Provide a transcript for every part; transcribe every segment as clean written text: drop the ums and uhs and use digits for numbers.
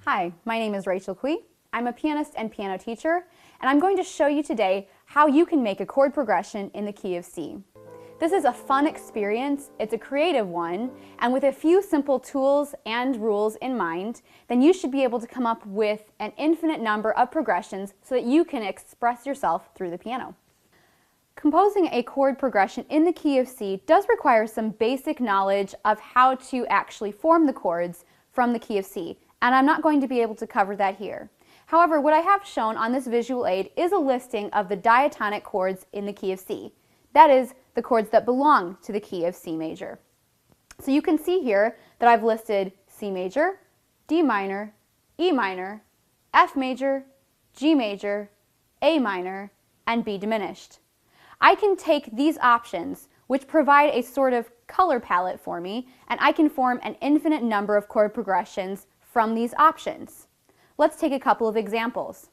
Hi, my name is Rachel Cui. I'm a pianist and piano teacher, and I'm going to show you today how you can make a chord progression in the key of C. This is a fun experience, it's a creative one, and with a few simple tools and rules in mind, then you should be able to come up with an infinite number of progressions so that you can express yourself through the piano. Composing a chord progression in the key of C does require some basic knowledge of how to actually form the chords from the key of C, and I'm not going to be able to cover that here. However, what I have shown on this visual aid is a listing of the diatonic chords in the key of C. That is, the chords that belong to the key of C major. So you can see here that I've listed C major, D minor, E minor, F major, G major, A minor, and B diminished. I can take these options, which provide a sort of color palette for me, and I can form an infinite number of chord progressions from these options. Let's take a couple of examples.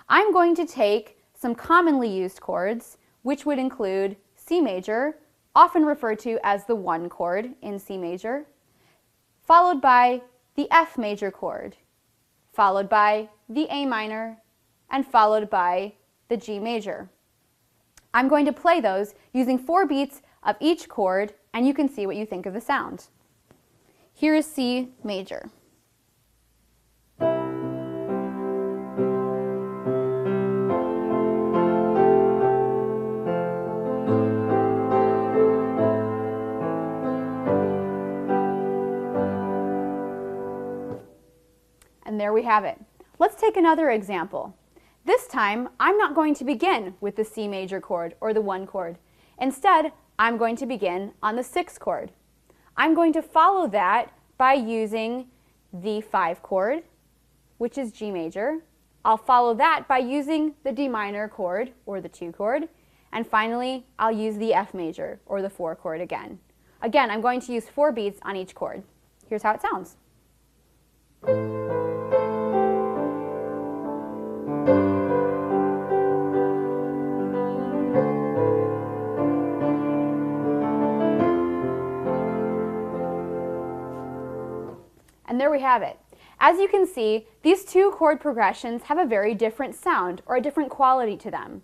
I'm going to take some commonly used chords, which would include C major, often referred to as the 1 chord in C major, followed by the F major chord, followed by the A minor, and followed by the G major. I'm going to play those using 4 beats of each chord, and you can see what you think of the sound. Here is C major. And there we have it. Let's take another example. This time, I'm not going to begin with the C major chord or the 1 chord. Instead, I'm going to begin on the 6 chord. I'm going to follow that by using the 5 chord, which is G major. I'll follow that by using the D minor chord or the 2 chord. And finally, I'll use the F major or the 4 chord again. Again, I'm going to use 4 beats on each chord. Here's how it sounds. And there we have it. As you can see, these 2 chord progressions have a very different sound or a different quality to them.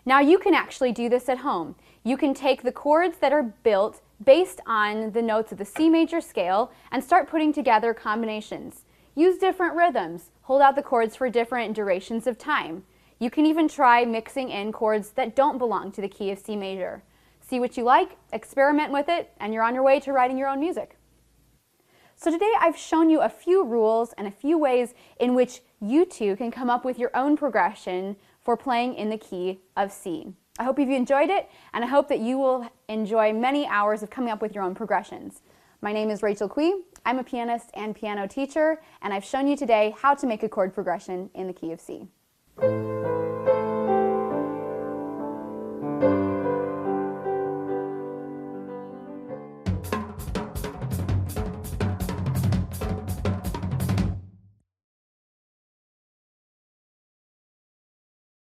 Now you can actually do this at home. You can take the chords that are built based on the notes of the C major scale and start putting together combinations. Use different rhythms, hold out the chords for different durations of time. You can even try mixing in chords that don't belong to the key of C major. See what you like, experiment with it, and you're on your way to writing your own music. So today I've shown you a few rules and a few ways in which you too can come up with your own progression for playing in the key of C. I hope you've enjoyed it, and I hope that you will enjoy many hours of coming up with your own progressions. My name is Rachel Cui. I'm a pianist and piano teacher, and I've shown you today how to make a chord progression in the key of C.